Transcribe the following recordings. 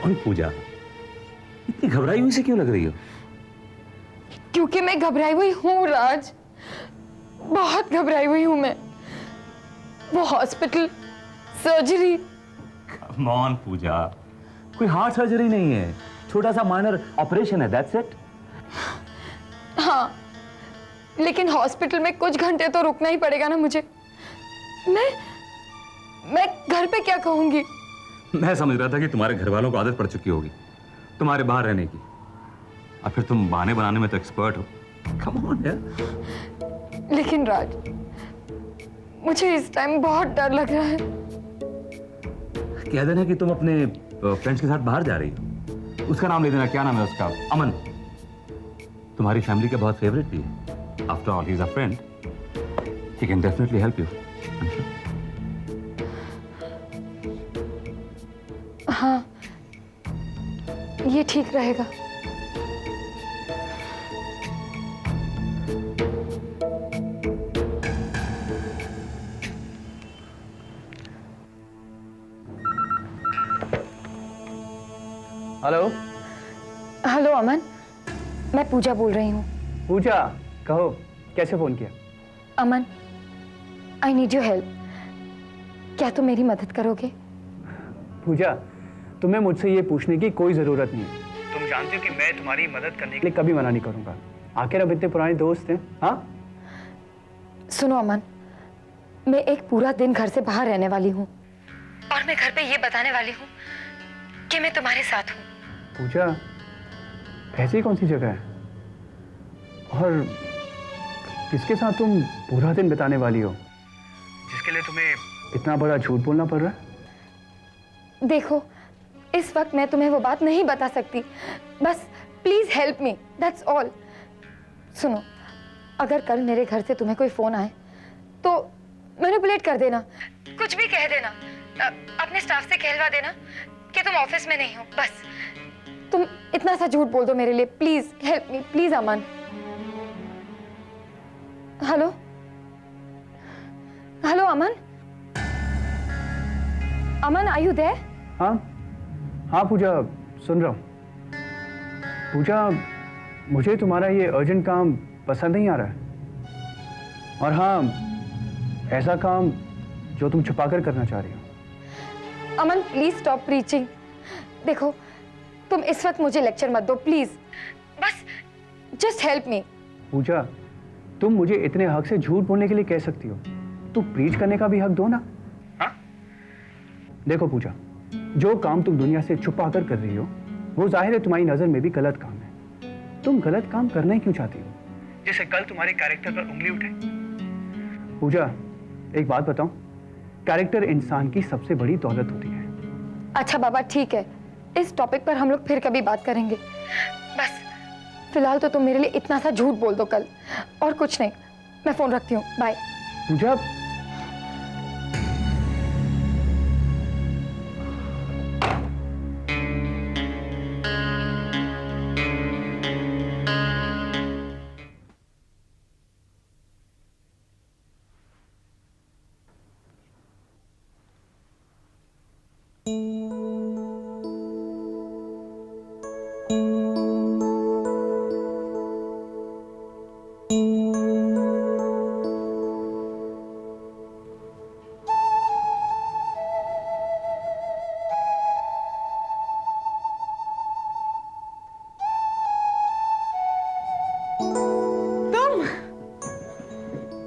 कौन पूजा? इतनी घबराई हुई से क्यों लग रही हो? क्योंकि मैं घबराई हुई हूँ राज, बहुत घबराई हुई हूँ मैं। वो हॉस्पिटल, सर्जरी। कम ऑन पूजा, कोई हार्ट सर्जरी नहीं है, छोटा सा माइनर ऑपरेशन है, दैट्स इट। हाँ, लेकिन हॉस्पिटल में कुछ घंटे तो रुकना ही पड़ेगा ना मुझे। मैं घर पे क्या कहूंगी? मैं समझ रहा था कि तुम्हारे घर वालों को आदत पड़ चुकी होगी तुम्हारे बाहर रहने की, और फिर तुम बहाने बनाने में तो एक्सपर्ट हो। कम ऑन यार। लेकिन राज, मुझे इस टाइम बहुत डर लग रहा है। कह देना कि तुम अपने फ्रेंड्स के साथ बाहर जा रही हो। उसका नाम ले देना, क्या नाम है उसका? अमन। तुम्हारी फैमिली का बहुत फेवरेट भी है। After all he is a friend, he can definitely help you. हाँ, ये ठीक रहेगा। हेलो। हेलो अमन, मैं पूजा बोल रही हूँ। पूजा, कहो कैसे फोन किया? अमन, आई नीड योर हेल्प। क्या तुम मेरी मदद करोगे? पूजा, तुम्हें मुझसे ये पूछने की कोई जरूरत नहीं है। तुम जानती हो कि मैं तुम्हारी मदद करने के लिए कभी मना नहीं करूंगा। आखिर अब इतने पुराने दोस्त हैं। हाँ, सुनो अमन, मैं एक पूरा दिन घर से बाहर रहने वाली हूँ, और मैं घर पे ये बताने वाली हूँ कि मैं तुम्हारे साथ हूँ। पूजा, ऐसी कौन सी जगह है और किसके साथ तुम पूरा दिन बिताने वाली हो, जिसके लिए तुम्हें इतना बड़ा झूठ बोलना पड़ रहा है? देखो, इस वक्त मैं तुम्हें वो बात नहीं बता सकती। बस please help me, that's all. सुनो, अगर कल मेरे घर से तुम्हें कोई फोन आए तो मैनिपुलेट कर देना, कुछ भी कह देना, अपने स्टाफ से कहलवा देना कि तुम ऑफिस में नहीं हो। बस तुम इतना सा झूठ बोल दो मेरे लिए, please help me, please Aman. Hello hello Aman, Aman are you there? हाँ हाँ पूजा, सुन रहा हूँ। पूजा, मुझे तुम्हारा ये अर्जेंट काम पसंद नहीं आ रहा है, और हाँ, ऐसा काम जो तुम छुपाकर करना चाह रही हो। अमन प्लीज स्टॉप प्रीचिंग। देखो, तुम इस वक्त मुझे लेक्चर मत दो प्लीज, बस जस्ट हेल्प मी। पूजा, तुम मुझे इतने हक से झूठ बोलने के लिए कह सकती हो, तो प्रीच करने का भी हक दो ना। हाँ? देखो पूजा, जो काम तुम दुनिया से छुपा कर रही हो, वो जाहिर है तुम्हारी नजर में भी गलत काम है। तुम गलत काम करना ही क्यों चाहती हो, जिससे कल तुम्हारे कैरेक्टर पर उंगली उठे? पूजा, एक बात बताऊं, कैरेक्टर इंसान की सबसे बड़ी दौलत होती है। अच्छा बाबा, ठीक है, इस टॉपिक पर हम लोग फिर कभी बात करेंगे। बस फिलहाल तो तुम मेरे लिए इतना सा झूठ बोल दो कल, और कुछ नहीं। मैं फोन रखती हूँ, बाय। पूजा,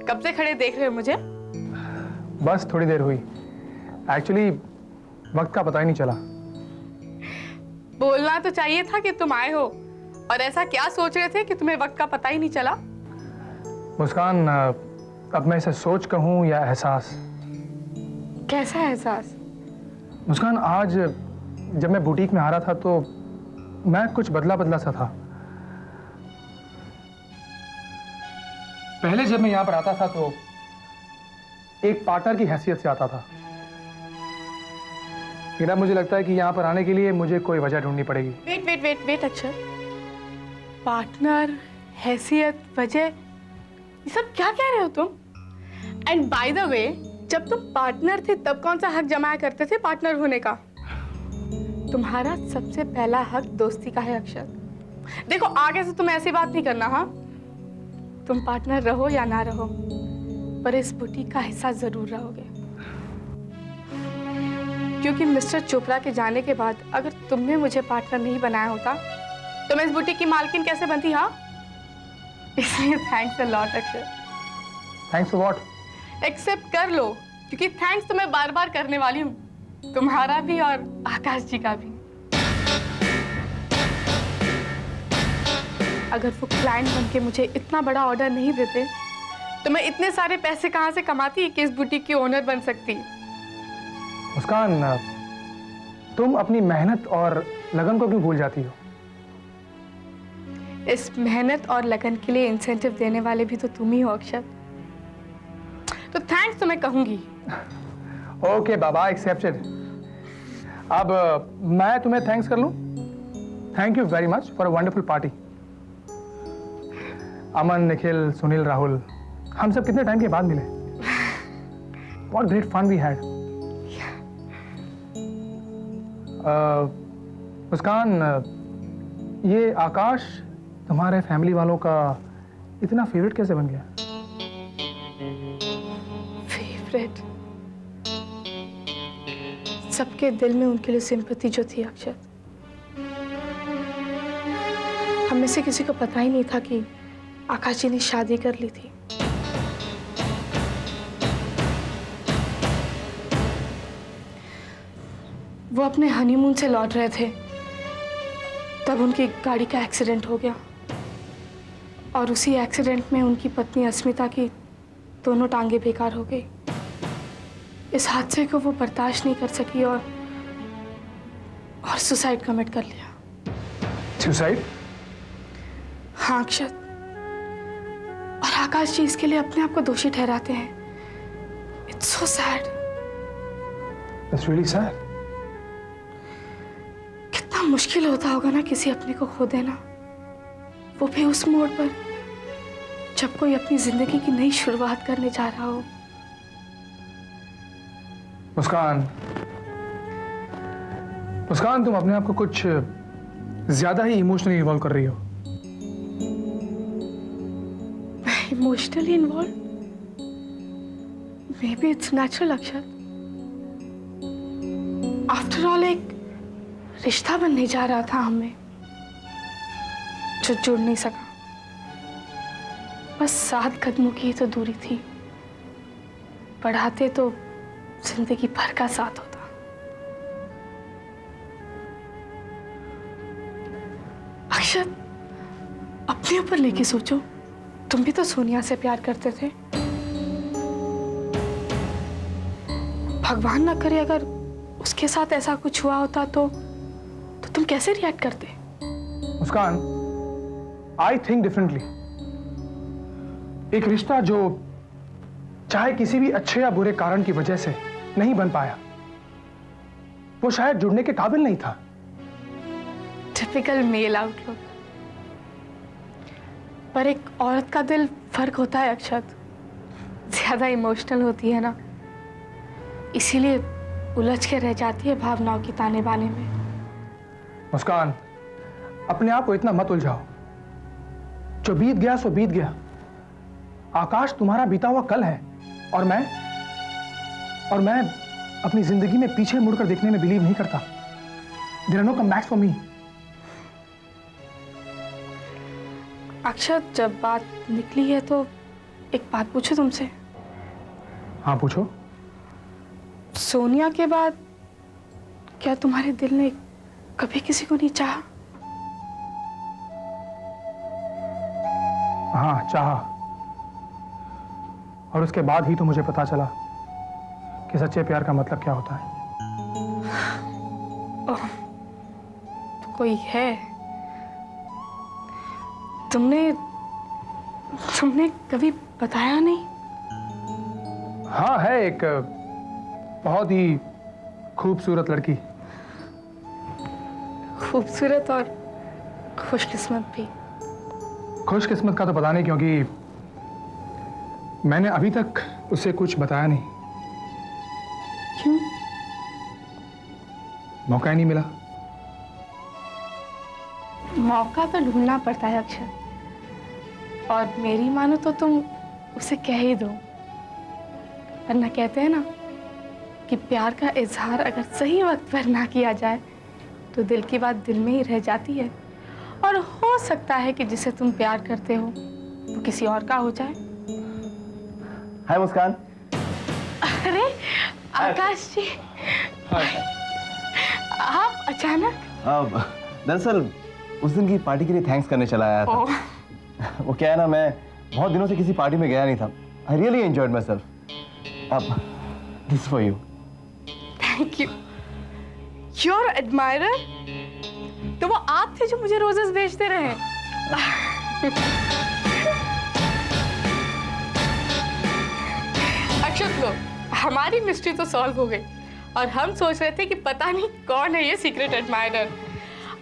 कब से खड़े देख रहे हो मुझे? बस थोड़ी देर हुई, एक्चुअली वक्त का पता ही नहीं चला। बोलना तो चाहिए था कि तुम आए हो, और ऐसा क्या सोच रहे थे कि तुम्हें वक्त का पता ही नहीं चला? मुस्कान, अब मैं इसे सोच कहूँ या एहसास? कैसा एहसास? मुस्कान, आज जब मैं बुटीक में आ रहा था तो मैं कुछ बदला बदला सा था। पहले जब मैं यहाँ पर आता था तो एक पार्टनर की हैसियत से आता था, लेकिन अब मुझे लगता है कि यहाँ पर आने के लिए मुझे कोई वजह ढूंढनी पड़ेगी। वेट वेट वेट वेट अक्षर, पार्टनर, हैसियत, वजह, ये सब क्या कह रहे हो तुम? एंड बाय द वे, जब तुम पार्टनर थे तब कौन सा हक जमाया करते थे पार्टनर होने का? तुम्हारा सबसे पहला हक दोस्ती का है अक्षत। देखो आगे से तुम ऐसी बात नहीं करना, हाँ? तुम पार्टनर रहो या ना रहो, पर इस बुटीक का हिस्सा जरूर रहोगे। क्योंकि मिस्टर चोपड़ा के जाने के बाद अगर तुमने मुझे पार्टनर नहीं बनाया होता तो मैं इस बुटीक की मालकिन कैसे बनती, हाँ? इसलिए thanks a lot Akshat. Thanks for what? Accept कर लो, क्योंकि थैंक्स तो मैं बार बार करने वाली हूँ, तुम्हारा भी और आकाश जी का भी। अगर वो क्लाइंट बनके मुझे इतना बड़ा ऑर्डर नहीं देते तो मैं इतने सारे पैसे कहाँ से कमाती कि इस बुटीक की ओनर बन सकती। मुस्कान, तुम अपनी मेहनत और लगन को क्यों भूल जाती हो? इस मेहनत और लगन के लिए इंसेंटिव देने वाले भी तो तुम ही हो अक्षत, तो थैंक्स तो मैं कहूंगी। ओके बाबा, एक्सेप्टेड। अब मैं तुम्हें थैंक्स कर लूं? Thank you very much for a wonderful party. Aman, Nikhil, Sunil, Rahul, हम सब कितने टाइम के बाद मिले। What great fun we had. Muskan, ये आकाश तुम्हारे फैमिली वालों का इतना फेवरेट कैसे बन गया? फेवरेट? सबके दिल में उनके लिए सिंपैथी जो थी अक्षत, हम में से किसी को पता ही नहीं था कि आकाश जी ने शादी कर ली थी। वो अपने हनीमून से लौट रहे थे, तब उनकी गाड़ी का एक्सीडेंट हो गया और उसी एक्सीडेंट में उनकी पत्नी अस्मिता की दोनों टांगे बेकार हो गई। इस हादसे को वो बर्दाश्त नहीं कर सकी और सुसाइड कमिट कर लिया। सुसाइड? हाँ अक्षत, और आकाश जी इसके लिए अपने आप को दोषी ठहराते हैं। It's so sad. That's really sad. कितना मुश्किल होता होगा ना किसी अपने को खो देना, वो भी उस मोड़ पर जब कोई अपनी जिंदगी की नई शुरुआत करने जा रहा हो। मुस्कान, तुम अपने आप को कुछ ज्यादा ही इमोशनली इन्वॉल्व कर रही हो। Emotionally involve? May be it's natural Akshat. After all एक रिश्ता बनने जा रहा था हमें, जो जुड़ नहीं सका। बस 7 कदमों की तो दूरी थी, बढ़ाते तो जिंदगी भर का साथ होता। अक्षत, अपने ऊपर लेके सोचो, तुम भी तो सोनिया से प्यार करते थे। भगवान ना करे अगर उसके साथ ऐसा कुछ हुआ होता तो तुम कैसे रिएक्ट करते? मुस्कान, आई थिंक डिफरेंटली। एक रिश्ता जो चाहे किसी भी अच्छे या बुरे कारण की वजह से नहीं बन पाया, वो शायद जुड़ने के काबिल नहीं था। Typical male outlook. पर एक औरत का दिल फर्क होता है अक्षत, ज्यादा इमोशनल होती है ना, इसीलिए उलझ के रह जाती है भावनाओं की ताने बाने में। मुस्कान, अपने आप को इतना मत उलझाओ। जो बीत गया सो बीत गया। आकाश तुम्हारा बीता हुआ कल है और मैं अपनी जिंदगी में पीछे मुड़कर देखने में बिलीव नहीं करता। There are no comebacks for me. Akshat, जब बात निकली है तो एक बात पूछो तुमसे। हाँ पूछो। सोनिया के बाद क्या तुम्हारे दिल ने कभी किसी को नहीं चाहा? हाँ चाहा, और उसके बाद ही तो मुझे पता चला कि सच्चे प्यार का मतलब क्या होता है। ओह, तो कोई है? तुमने कभी बताया नहीं? हाँ है, एक बहुत ही खूबसूरत लड़की। खूबसूरत और खुशकिस्मत भी। खुशकिस्मत का तो पता नहीं, क्योंकि मैंने अभी तक उसे कुछ बताया नहीं। क्यों? मौका ही नहीं मिला। मौका तो ढूंढना पड़ता है अक्षत, और मेरी मानो तो तुम उसे कह ही दो, वरना कहते हैं ना कि प्यार का इजहार अगर सही वक्त पर ना किया जाए तो दिल की बात दिल में ही रह जाती है, और हो सकता है कि जिसे तुम प्यार करते हो वो किसी और का हो जाए। हाय मुस्कान। अरे आकाश जी, आप अचानक? दरअसल उस दिन की पार्टी के लिए थैंक्स करने चला आया था। वो क्या है ना, मैं बहुत दिनों से किसी पार्टी में गया नहीं था। I really enjoyed myself. अब this for you. Thank you. Your admirer? तो वो आप थे जो मुझे रोजेस भेजते रहे। अक्षत लो, हमारी मिस्ट्री तो सॉल्व हो गई, और हम सोच रहे थे कि पता नहीं कौन है ये सीक्रेट एडमायरर।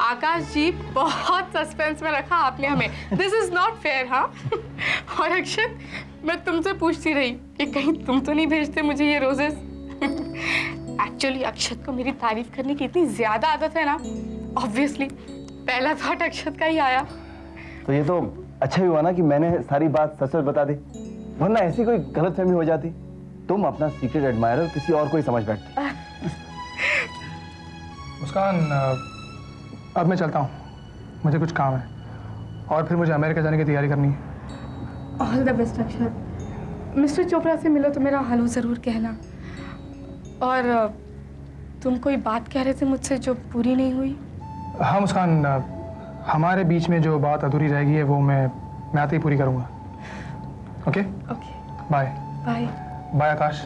आकाश जी, बहुत सस्पेंस में रखा आपने हमें। This is not fair. हाँ। और अक्षत, मैं तुमसे पूछती रही कि कहीं तुम तो नहीं भेजते मुझे ये रोजेस। एक्चुअली अक्षत को मेरी तारीफ करने की इतनी ज्यादा आदत है ना, ऑब्वियसली पहला थॉट अक्षत का ही आया। तो ये तो अच्छा ही हुआ ना कि मैंने सारी बात सच सच बता दी, वरना ऐसी कोई गलतफहमी हो जाती। तुम अपना सीक्रेट एडमायरर किसी और को ही समझ बैठते। मुस्कान, अब मैं चलता हूँ, मुझे कुछ काम है, और फिर मुझे अमेरिका जाने की तैयारी करनी है। All the best Akshat. Mister Chopra से मिलो तो मेरा हेलो ज़रूर कहना। और तुम कोई बात कह रहे थे मुझसे जो पूरी नहीं हुई? हाँ मुस्कान, हमारे बीच में जो बात अधूरी रह गई है वो मैं आते ही पूरी करूँगा। Okay? Okay, bye. Bye. Bye Akash.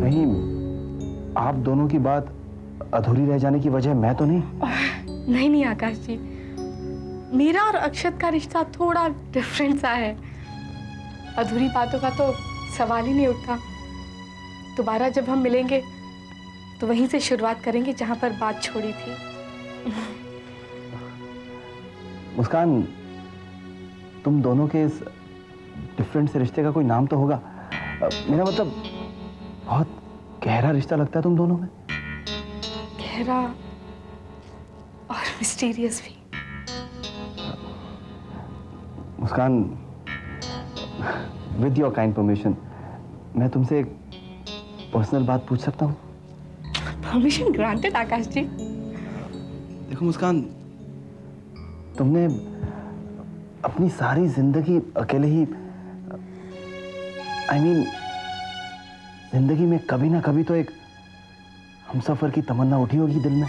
कहीं आप दोनों की बात अधूरी रह जाने की वजह मैं तो नहीं? नहीं नहीं आकाश जी, मेरा और अक्षत का रिश्ता थोड़ा डिफरेंट सा है। अधूरी बातों का तो सवाल ही नहीं उठता। दोबारा जब हम मिलेंगे तो वहीं से शुरुआत करेंगे जहां पर बात छोड़ी थी। मुस्कान, तुम दोनों के इस डिफरेंट से रिश्ते का कोई नाम तो होगा। मेरा मतलब बहुत गहरा रिश्ता लगता है तुम दोनों में। गहरा और मिस्टीरियस भी। मुस्कान, विद योर काइंड परमिशन, मैं तुमसे एक पर्सनल बात पूछ सकता हूँ? परमिशन ग्रांटेड आकाश जी। देखो मुस्कान, तुमने अपनी सारी जिंदगी अकेले ही, I mean, जिंदगी में कभी ना कभी तो एक हमसफर की तमन्ना उठी होगी दिल में।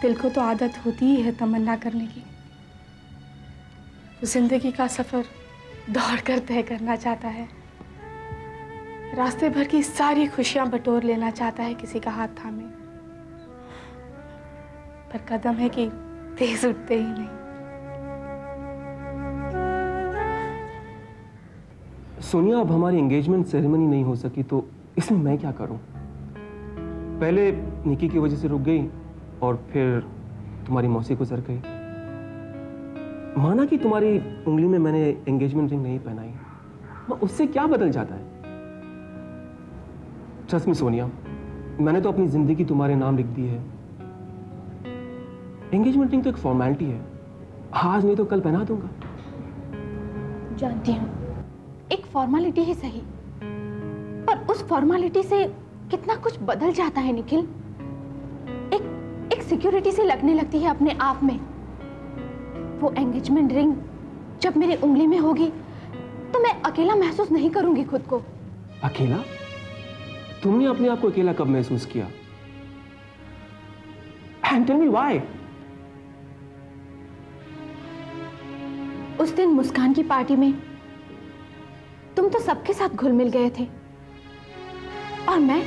दिल को तो आदत होती ही है तमन्ना करने की। वो जिंदगी का सफर दौड़कर तय करना चाहता है, रास्ते भर की सारी खुशियां बटोर लेना चाहता है किसी का हाथ थामे, पर कदम है कि तेज उठते ही नहीं। सोनिया, अब हमारी एंगेजमेंट सेरेमनी नहीं हो सकी तो इसमें मैं क्या करूं? पहले निकी की वजह से रुक गई और फिर तुम्हारी मौसी गुजर गई। माना कि तुम्हारी उंगली में मैंने एंगेजमेंट रिंग नहीं पहनाई, मगर उससे क्या बदल जाता है? ट्रस्ट मी सोनिया, मैंने तो अपनी जिंदगी तुम्हारे नाम लिख दी है। एंगेजमेंट रिंग तो एक फॉर्मेलिटी है, आज नहीं तो कल पहना दूंगा। जानती हूँ, एक फॉर्मेलिटी ही सही, पर उस फॉर्मेलिटी से कितना कुछ बदल जाता है निखिल। एक सिक्योरिटी से लगने लगती है अपने आप में। वो एंगेजमेंट रिंग जब मेरी उंगली में होगी तो मैं अकेला महसूस नहीं करूंगी खुद को। अकेला? तुमने अपने आप को अकेला कब महसूस किया? And tell me why? उस दिन मुस्कान की पार्टी में तुम तो सबके साथ घुल मिल गए थे, और मैं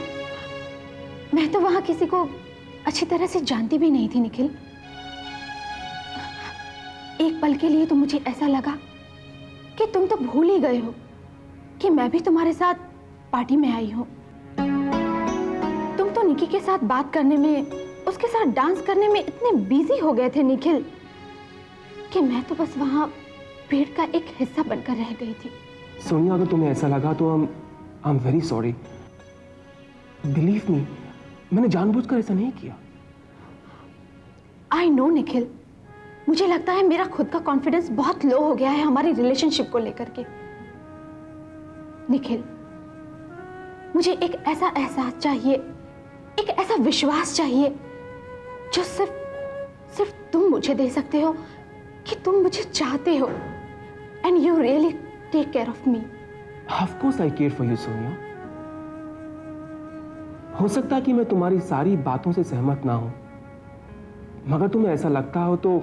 तो वहां किसी को अच्छी तरह से जानती भी नहीं थी निखिल। एक पल के लिए तो मुझे ऐसा लगा कि तुम तो भूल ही गए हो कि मैं भी तुम्हारे साथ पार्टी में आई हूं। तुम तो निकी के साथ बात करने में, उसके साथ डांस करने में इतने बिजी हो गए थे निखिल कि मैं तो बस वहां भीड़ का एक हिस्सा बनकर रह गई थी। सोनिया, अगर तुम्हें ऐसा लगा तो हम आई am very sorry. Believe me, मैंने जानबूझकर ऐसा नहीं किया। आई नो निखिल, मुझे लगता है मेरा खुद का कॉन्फिडेंस बहुत लो हो गया है हमारी रिलेशनशिप को लेकर के। निखिल, मुझे एक ऐसा एहसास चाहिए, एक ऐसा विश्वास चाहिए जो सिर्फ तुम मुझे दे सकते हो कि तुम मुझे चाहते हो and you really take care of me. Of course I care for you Sonia. हो सकता है कि मैं तुम्हारी सारी बातों से सहमत ना हूं, मगर तुम्हें ऐसा लगता हो तो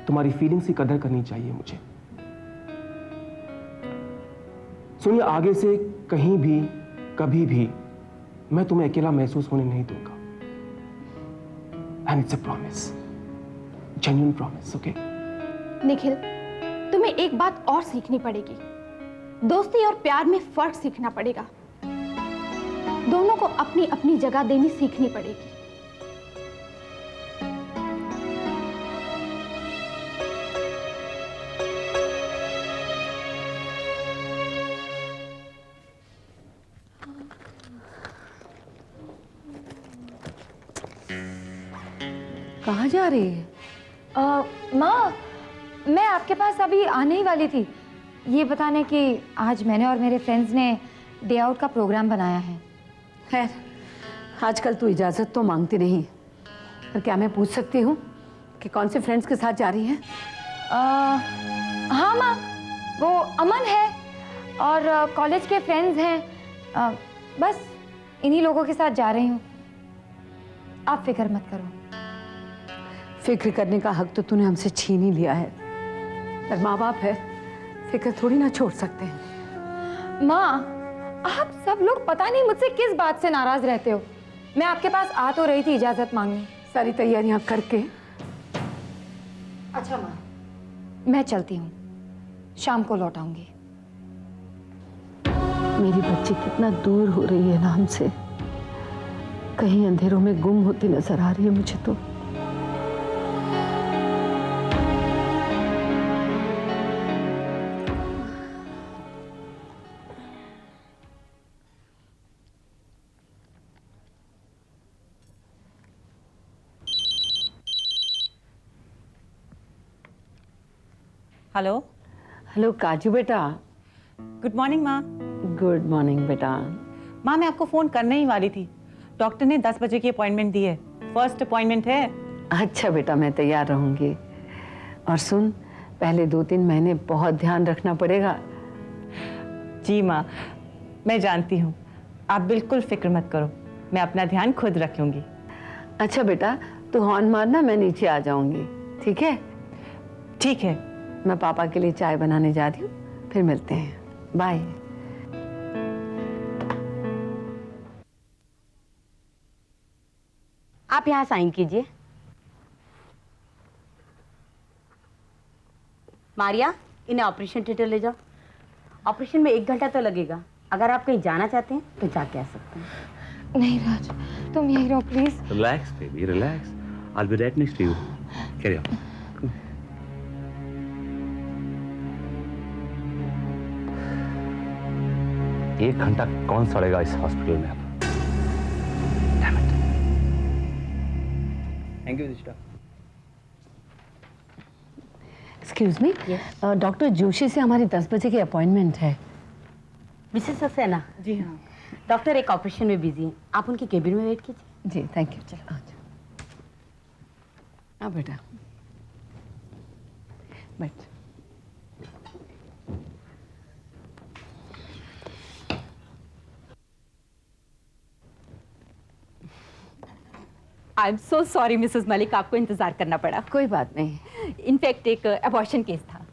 तुम्हारी फीलिंग्स की कदर करनी चाहिए मुझे। सुनिए, आगे से कहीं भी कभी भी मैं तुम्हें अकेला महसूस होने नहीं दूंगा। And it's a promise, genuine promise, okay? Nikhil, तुम्हें एक बात और सीखनी पड़ेगी। दोस्ती और प्यार में फर्क सीखना पड़ेगा। दोनों को अपनी अपनी जगह देनी सीखनी पड़ेगी। कहाँ जा रही है? माँ, मैं आपके पास अभी आने ही वाली थी, ये बताने कि आज मैंने और मेरे फ्रेंड्स ने डे आउट का प्रोग्राम बनाया है। खैर, आजकल तू इजाज़त तो मांगती नहीं, पर क्या मैं पूछ सकती हूँ कि कौन से फ्रेंड्स के साथ जा रही हैं? हाँ माँ, वो अमन है और कॉलेज के फ्रेंड्स हैं। बस इन्हीं लोगों के साथ जा रही हूँ। आप फिक्र मत करो। फिक्र करने का हक तो तूने हमसे छीन ही लिया है, पर माँ बाप है, फिक्र थोड़ी ना छोड़ सकते हैं। माँ, आप सब लोग पता नहीं मुझसे किस बात से नाराज रहते हो। मैं आपके पास आ तो रही थी इजाजत मांगने। सारी तैयारियां करके। अच्छा माँ, मैं चलती हूँ, शाम को लौट आऊंगी। मेरी बच्ची कितना दूर हो रही है ना हमसे, कहीं अंधेरों में गुम होती नजर आ रही है मुझे तो। हेलो। हेलो काजू बेटा। गुड मॉर्निंग माँ। गुड मॉर्निंग बेटा। माँ, मैं आपको फ़ोन करने ही वाली थी। डॉक्टर ने 10 बजे की अपॉइंटमेंट दी है, फर्स्ट अपॉइंटमेंट है। अच्छा बेटा, मैं तैयार रहूंगी। और सुन, पहले 2-3 महीने बहुत ध्यान रखना पड़ेगा। जी माँ, मैं जानती हूँ, आप बिल्कुल फिक्र मत करो, मैं अपना ध्यान खुद रखूंगी। अच्छा बेटा, तू हॉर्न मारना, मैं नीचे आ जाऊंगी, ठीक है? ठीक है। मैं पापा के लिए चाय बनाने जा रही हूँ, फिर मिलते हैं। बाय। आप यहाँ साइन कीजिए। मारिया, इन्हें ऑपरेशन थिएटर ले जाओ। ऑपरेशन में 1 घंटा तो लगेगा। अगर आप कहीं जाना चाहते हैं तो जाके आ सकते हैं। नहीं राज, तुम यहीं रहो please. Relax, baby, relax. I'll be right next to you. Carry on. एक घंटा कौन सड़ेगा इस हॉस्पिटल में अब? Damn it. Thank you Dishta. Excuse me, doctor Joshi से हमारी 10 बजे की अपॉइंटमेंट है। मिसेस सक्सेना। जी हाँ। डॉक्टर एक ऑपरेशन में बिजी हैं, आप उनके केबिन में वेट कीजिए। जी थैंक यू। चलो आ जाओ। हाँ बेटा, बैठ। I am so sorry Mrs Malik, आपको इंतजार करना पड़ा। कोई बात नहीं। इनफैक्ट एक अबॉर्शन केस था।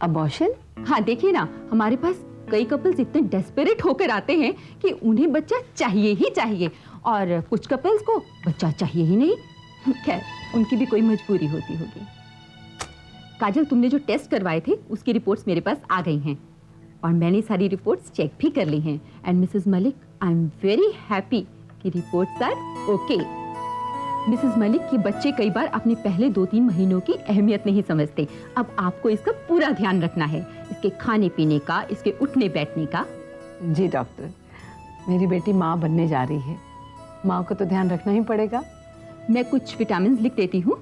अबॉर्शन? हाँ, देखिए ना, हमारे पास कई कपल्स इतने डेस्परेट होकर आते हैं कि उन्हें बच्चा चाहिए ही चाहिए, और कुछ कपल्स को बच्चा चाहिए ही नहीं। खैर, उनकी भी कोई मजबूरी होती होगी। काजल, तुमने जो टेस्ट करवाए थे उसकी रिपोर्ट्स मेरे पास आ गई हैं, और मैंने सारी रिपोर्ट्स चेक भी कर ली हैं। And Mrs Malik, I am very happy कि reports are okay. Mrs Malik, ये बच्चे कई बार अपने पहले 2-3 महीनों की अहमियत नहीं समझते। अब आपको इसका पूरा ध्यान रखना है, इसके खाने पीने का, इसके उठने बैठने का। जी डॉक्टर, मेरी बेटी माँ बनने जा रही है, माँ को तो ध्यान रखना ही पड़ेगा। मैं कुछ विटामिन लिख देती हूँ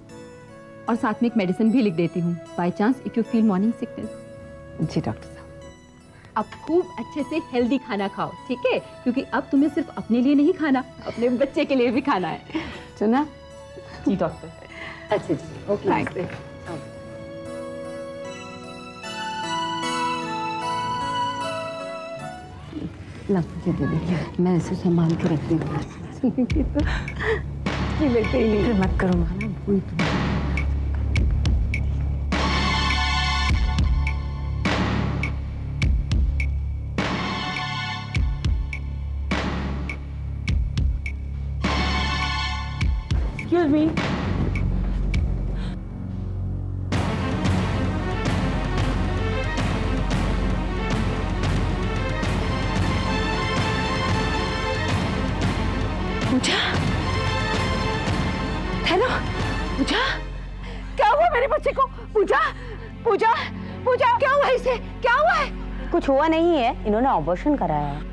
और साथ में एक मेडिसिन भी लिख देती हूँ, by chance if you feel morning sickness. जी डॉक्टर साहब। अब खूब अच्छे से हेल्दी खाना खाओ, ठीक है? क्योंकि अब तुम्हें सिर्फ अपने लिए नहीं खाना, अपने बच्चे के लिए भी खाना है। सुना? जी डॉक्टर। अच्छा जी, ओके, नमस्ते। जी दीदी, मैं इसे संभाल के रखती हूँ। लेते ही नहीं। मत करो माना, भूल तुम। Excuse me. पूजा, हेलो पूजा, क्या हुआ मेरे बच्चे को? पूजा, पूजा, पूजा, क्या हुआ इसे? क्या हुआ है? कुछ हुआ नहीं है, इन्होंने ऑपरेशन कराया है।